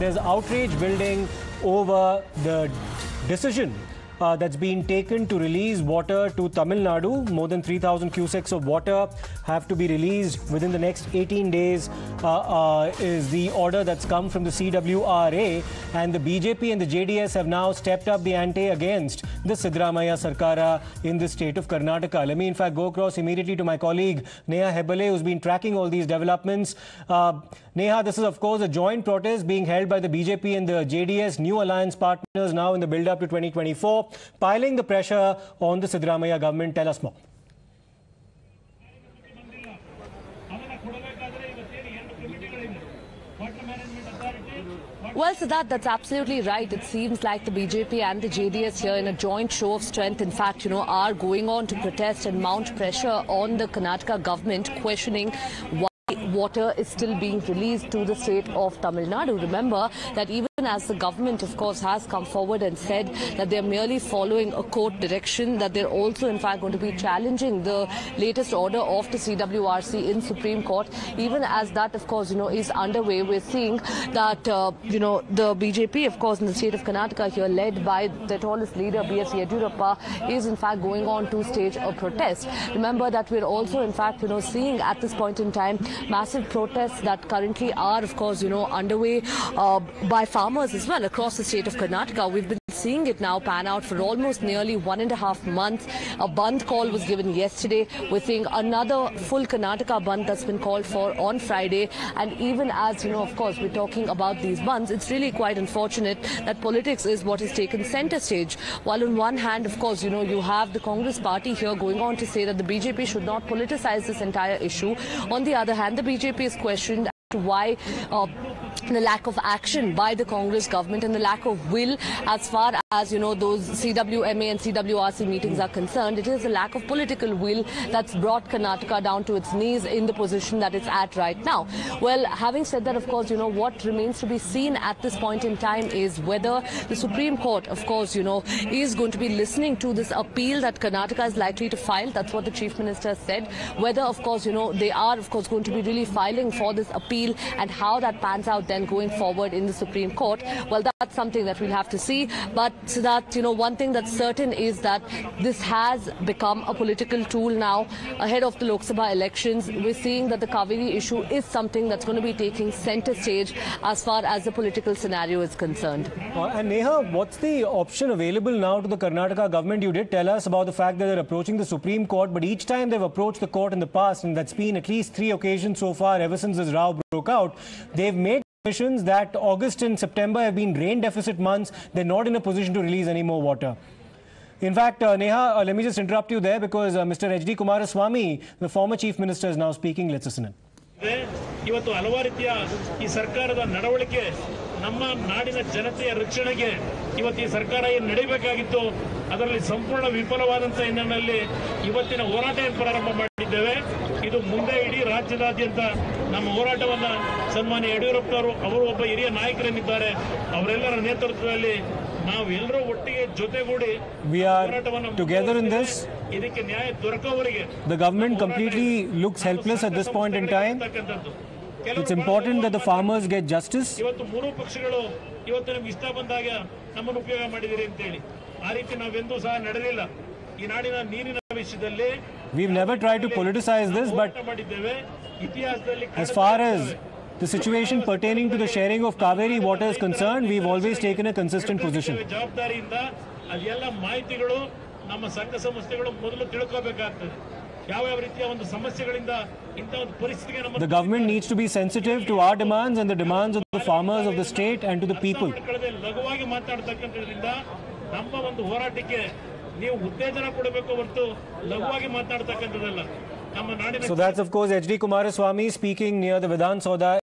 there's outrage building over the decision that's been taken to release water to Tamil Nadu. More than 3,000 cusecs of water have to be released within the next 18 days is the order that's come from the CWRA. And the BJP and the JDS have now stepped up the ante against the Siddaramaiah Sarkara in the state of Karnataka. Let me in fact go across immediately to my colleague Neha Hebale, who's been tracking all these developments. Neha, this is of course a joint protest being held by the BJP and the JDS, new alliance partners now in the build-up to 2024. Piling the pressure on the Siddaramaiah government. Tell us more. Well, Siddharth, that's absolutely right. It seems like the BJP and the JDS here in a joint show of strength, in fact, are going on to protest and mount pressure on the Karnataka government, questioning why water is still being released to the state of Tamil Nadu. Remember that even as the government, of course, has come forward and said that they're merely following a court direction, that they're also, in fact, going to be challenging the latest order of the CWRC in Supreme Court. Even as that, of course, is underway, we're seeing that, the BJP, of course, in the state of Karnataka here, led by the tallest leader, B.S. Yediyurappa, is, in fact, going on to stage a protest. Remember that we're also, in fact, seeing at this point in time massive protests that currently are, of course, underway by farmers as well across the state of Karnataka. We've been seeing it now pan out for almost nearly 1.5 months. A Bandh call was given yesterday. We're seeing another full Karnataka Bandh that's been called for on Friday. And even as, of course, we're talking about these bandhs, it's really quite unfortunate that politics is what has taken center stage. While on one hand, of course, you have the Congress party here going on to say that the BJP should not politicize this entire issue. On the other hand, the BJP is questioned why the lack of action by the Congress government and the lack of will as far as, those CWMA and CWRC meetings are concerned. It is a lack of political will that's brought Karnataka down to its knees in the position that it's at right now. Well, having said that, of course, what remains to be seen at this point in time is whether the Supreme Court, of course, is going to be listening to this appeal that Karnataka is likely to file. That's what the Chief Minister said. Whether, of course, they are, of course, going to be really filing for this appeal and how that pans out then going forward in the Supreme Court. Well, that's something that we'll have to see. But Siddharth, one thing that's certain is that this has become a political tool now ahead of the Lok Sabha elections. We're seeing that the Kaveri issue is something that's going to be taking center stage as far as the political scenario is concerned. And Neha, what's the option available now to the Karnataka government? You did tell us about the fact that they're approaching the Supreme Court, but each time they've approached the court in the past, and that's been at least 3 occasions so far ever since this row broke out, they've made admissions that August and September have been rain deficit months. They're not in a position to release any more water. In fact, Neha, let me just interrupt you there because Mr. H.D. Kumaraswamy, the former Chief Minister, is now speaking. Let's listen in. ಇವತ್ತು ಹಲವಾರು ರೀತಿಯ ಈ ಸರ್ಕಾರದ ನಡವಳಿಕೆ ನಮ್ಮ ನಾಡಿನ ಜನತೆಯ ರಕ್ಷಣೆಗೆ ಇವತ್ತು ಈ ಸರ್ಕಾರ ಏನು ನಡೆಯಬೇಕಾಗಿತ್ತು ಅದರಲ್ಲಿ ಸಂಪೂರ್ಣ ವಿಫಲವಾದಂತ ಹಿನ್ನೆಲೆಯಲ್ಲಿ ಇವತ್ತಿನ ಹೋರಾಟವನ್ನು ಪ್ರಾರಂಭ ಮಾಡಿದ್ದೇವೆ. ಇದು ಮುಂದೆ ಇಡೀ ರಾಜ್ಯದಾದ್ಯಂತ ನಮ್ಮ ಹೋರಾಟವನ್ನ ಸನ್ಮಾನ್ಯ ಯಡಿಯೂರಪ್ಪನವರು ಅವರು ಒಬ್ಬ ಹಿರಿಯ ನಾಯಕರೇನಿದ್ದಾರೆ ಅವರೆಲ್ಲರ ನೇತೃತ್ವದಲ್ಲಿ ನಾವೆಲ್ಲರೂ ಒಟ್ಟಿಗೆ ಜೊತೆಗೂಡಿ we are together in this. ಇದಕ್ಕೆ ನ್ಯಾಯ ದೊರಕುವವರೆಗೆ the government completely looks helpless at this point in time. It's important that the farmers get justice. ಇವತ್ತು ಮೂರು ಪಕ್ಷಗಳು ಇವತ್ತು ನಿಮಗೆ ಇಷ್ಟ ಬಂದಾಗ ನಮ್ಮನ್ನು ಉಪಯೋಗ ಮಾಡಿದಿರಿ ಅಂತ ಹೇಳಿ ಆ ರೀತಿ ನಾವೆಂದೂ ಸಹ ನಡೆದಿಲ್ಲ. ಈ ನಾಡಿನ ನೀರಿನ ವಿಷಯದಲ್ಲಿ we've never tried to politicize this, but as far as the situation pertaining to the sharing of Kaveri water is concerned, we've always taken a consistent position. ಜವಾಬ್ದಾರಿಯಿಂದ ಅದೆಲ್ಲ ಮಾಹಿತಿಗಳು ನಮ್ಮ ಸಂಘ ಸಂಸ್ಥೆಗಳು ಮೊದಲು ತಿಳ್ಕೋಬೇಕಾಗ್ತದೆ. ಯಾವ ರೀತಿಯ ಒಂದು ಸಮಸ್ಯೆಗಳಿಂದ ಇಂತ ಒಂದು ಪರಿಸ್ಥಿತಿಗೆ ನಮ್ಮ The government needs to be sensitive to our demands and the demands of the farmers of the state and to the people. ಲಘುವಾಗಿ ಮಾತಾಡತಕ್ಕಂಥದ್ರಿಂದ ನಮ್ಮ ಒಂದು ಹೋರಾಟಕ್ಕೆ ನೀವು ಉತ್ತೇಜನ ಕೊಡಬೇಕು ಹೊರತು ಲಘುವಾಗಿ ಮಾತಾಡತಕ್ಕಂಥದ್ದಲ್ಲ. ನಮ್ಮ ನಾಡಿನ So that's of course H.D. Kumaraswamy speaking near the Vidhan Soda